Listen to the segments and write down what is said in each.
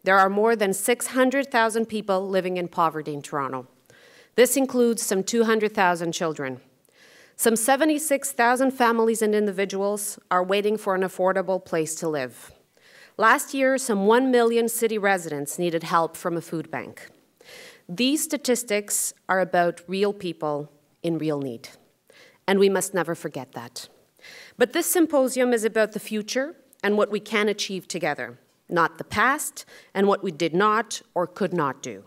There are more than 600,000 people living in poverty in Toronto. This includes some 200,000 children. Some 76,000 families and individuals are waiting for an affordable place to live. Last year, some 1 million city residents needed help from a food bank. These statistics are about real people in real need, and we must never forget that. But this symposium is about the future and what we can achieve together, not the past and what we did not or could not do.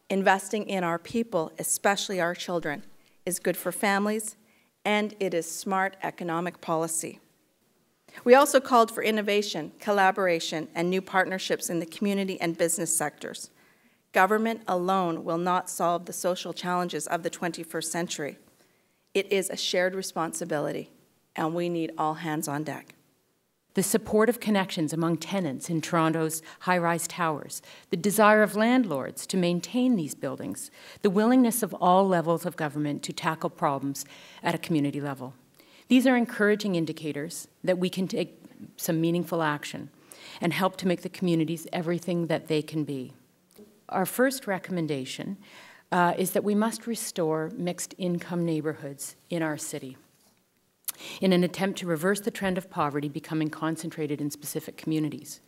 Investing in our people, especially our children, is good for families, and it is smart economic policy. We also called for innovation, collaboration, and new partnerships in the community and business sectors. Government alone will not solve the social challenges of the 21st century. It is a shared responsibility, and we need all hands on deck. The supportive connections among tenants in Toronto's high-rise towers, the desire of landlords to maintain these buildings, the willingness of all levels of government to tackle problems at a community level. These are encouraging indicators that we can take some meaningful action and help to make the communities everything that they can be. Our first recommendation is that we must restore mixed-income neighborhoods in our city in an attempt to reverse the trend of poverty becoming concentrated in specific communities.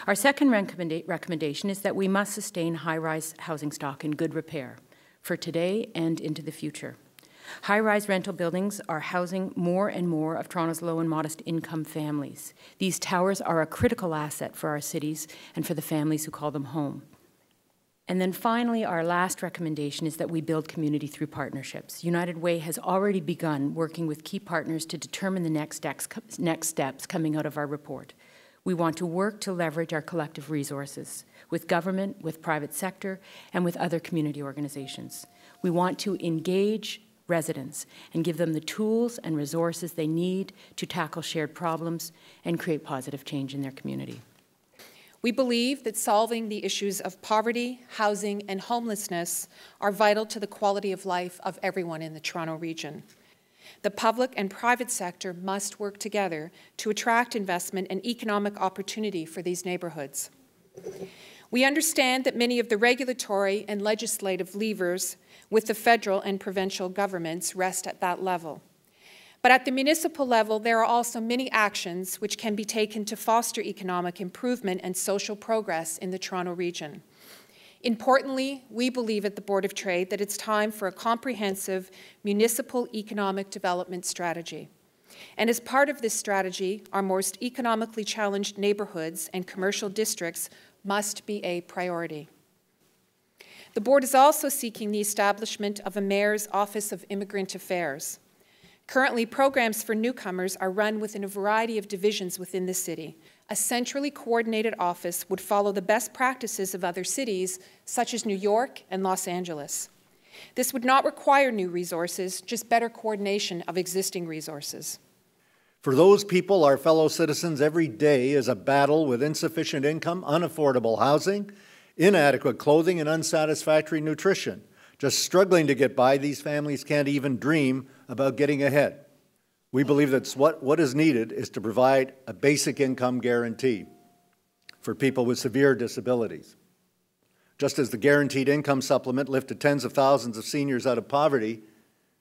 Our second recommendation is that we must sustain high-rise housing stock in good repair for today and into the future. High-rise rental buildings are housing more and more of Toronto's low and modest income families. These towers are a critical asset for our cities and for the families who call them home. And then finally, our last recommendation is that we build community through partnerships. United Way has already begun working with key partners to determine the next steps coming out of our report. We want to work to leverage our collective resources with government, with private sector, and with other community organizations. We want to engage residents and give them the tools and resources they need to tackle shared problems and create positive change in their community. We believe that solving the issues of poverty, housing, and homelessness are vital to the quality of life of everyone in the Toronto region. The public and private sector must work together to attract investment and economic opportunity for these neighborhoods. We understand that many of the regulatory and legislative levers with the federal and provincial governments rest at that level. But at the municipal level, there are also many actions which can be taken to foster economic improvement and social progress in the Toronto region. Importantly, we believe at the Board of Trade that it's time for a comprehensive municipal economic development strategy. And as part of this strategy, our most economically challenged neighborhoods and commercial districts must be a priority. The Board is also seeking the establishment of a Mayor's Office of Immigrant Affairs. Currently, programs for newcomers are run within a variety of divisions within the city. A centrally coordinated office would follow the best practices of other cities, such as New York and Los Angeles. This would not require new resources, just better coordination of existing resources. For those people, our fellow citizens, every day is a battle with insufficient income, unaffordable housing, inadequate clothing, and unsatisfactory nutrition. Just struggling to get by, these families can't even dream about getting ahead. We believe that what is needed is to provide a basic income guarantee for people with severe disabilities. Just as the guaranteed income supplement lifted tens of thousands of seniors out of poverty,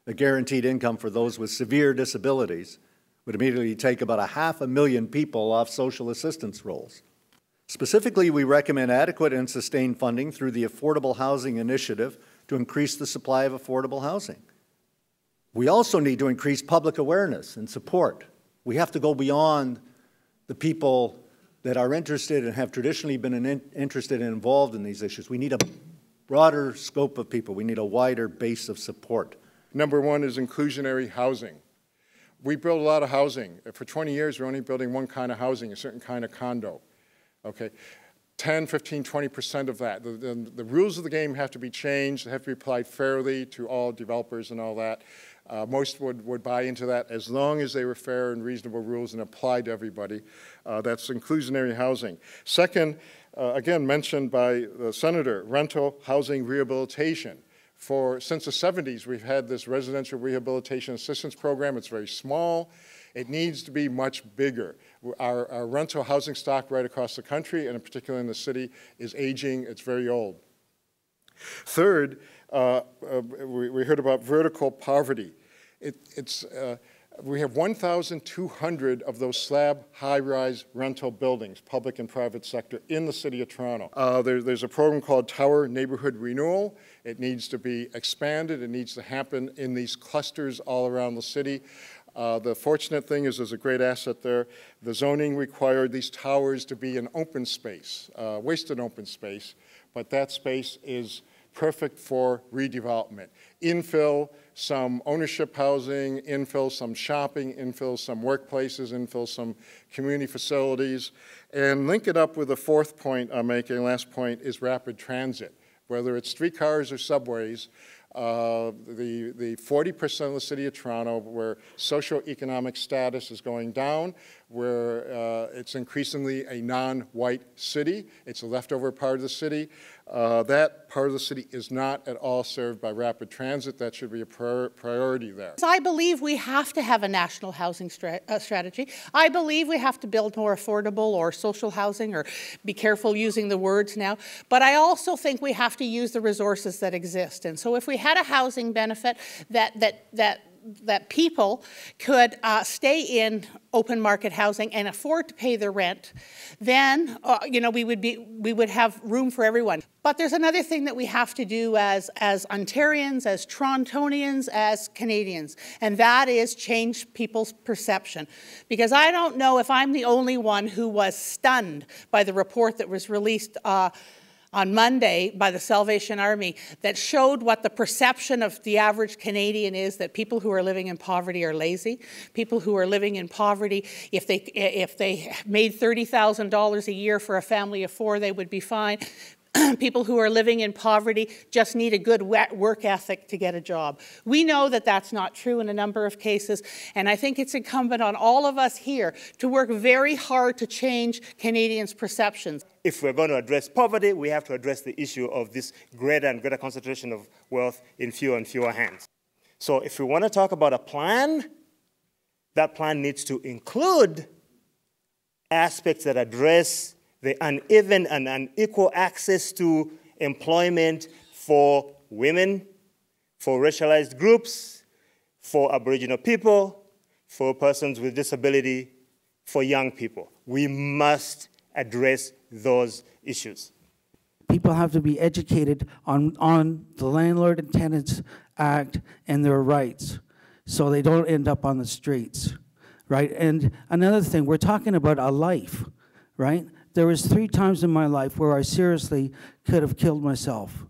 a guaranteed income for those with severe disabilities would immediately take about 500,000 people off social assistance rolls. Specifically, we recommend adequate and sustained funding through the Affordable Housing Initiative to increase the supply of affordable housing. We also need to increase public awareness and support. We have to go beyond the people that are interested and have traditionally been interested and involved in these issues. We need a broader scope of people. We need a wider base of support. Number one is inclusionary housing. We build a lot of housing. For 20 years, we're only building one kind of housing, a certain kind of condo. Okay. 10, 15, 20% of that. The rules of the game have to be changed. They have to be applied fairly to all developers and all that. Most would buy into that as long as they were fair and reasonable rules and applied to everybody. That's inclusionary housing. Second, again mentioned by the Senator, rental housing rehabilitation. Since the 70s, we've had this residential rehabilitation assistance program. It's very small. It needs to be much bigger. Our rental housing stock right across the country, and in particular in the city, is aging. It's very old. Third, we heard about vertical poverty. We have 1,200 of those slab high-rise rental buildings, public and private sector, in the city of Toronto. There's a program called Tower Neighborhood Renewal. It needs to be expanded. It needs to happen in these clusters all around the city. The fortunate thing is there's a great asset there. The zoning required these towers to be an open space, wasted open space, but that space is perfect for redevelopment. Infill some ownership housing, infill some shopping, infill some workplaces, infill some community facilities, and link it up with the fourth point I'm making, last point, is rapid transit. Whether it's streetcars or subways, the 40% of the city of Toronto where socioeconomic status is going down, where it's increasingly a non-white city, it's a leftover part of the city. That part of the city is not at all served by rapid transit. That should be a priority there. I believe we have to have a national housing strategy. I believe we have to build more affordable or social housing, or be careful using the words now. But I also think we have to use the resources that exist. And so if we had a housing benefit that people could stay in open market housing and afford to pay their rent, then we would have room for everyone. But there's another thing that we have to do as Ontarians, as Torontonians, as Canadians, and that is change people's perception. Because I don't know if I'm the only one who was stunned by the report that was released on Monday by the Salvation Army that showed what the perception of the average Canadian is, that people who are living in poverty are lazy. People who are living in poverty, if they made $30,000 a year for a family of four, they would be fine. People who are living in poverty just need a good work ethic to get a job. We know that that's not true in a number of cases, and I think it's incumbent on all of us here to work very hard to change Canadians' perceptions. If we're going to address poverty, we have to address the issue of this greater and greater concentration of wealth in fewer and fewer hands. So if we want to talk about a plan, that plan needs to include aspects that address the uneven and unequal access to employment for women, for racialized groups, for Aboriginal people, for persons with disability, for young people. We must address those issues. People have to be educated on the Landlord and Tenants Act and their rights so they don't end up on the streets, right? And another thing, we're talking about a life, right? There was 3 times in my life where I seriously could have killed myself.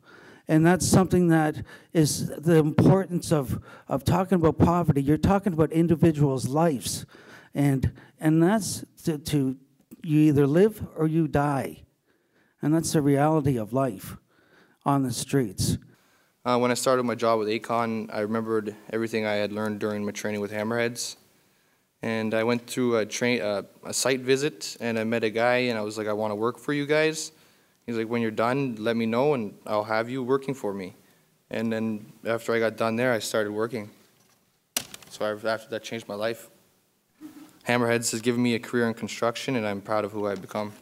And that's something that is the importance of talking about poverty. You're talking about individuals' lives. And that's you either live or you die. And that's the reality of life on the streets. When I started my job with Aecon, I remembered everything I had learned during my training with Hammerheads. And I went through a site visit, and I met a guy, and I was like, I want to work for you guys. He's like, when you're done, let me know, and I'll have you working for me. And then after I got done there, I started working. So after that changed my life. Hammerheads has given me a career in construction, and I'm proud of who I've become.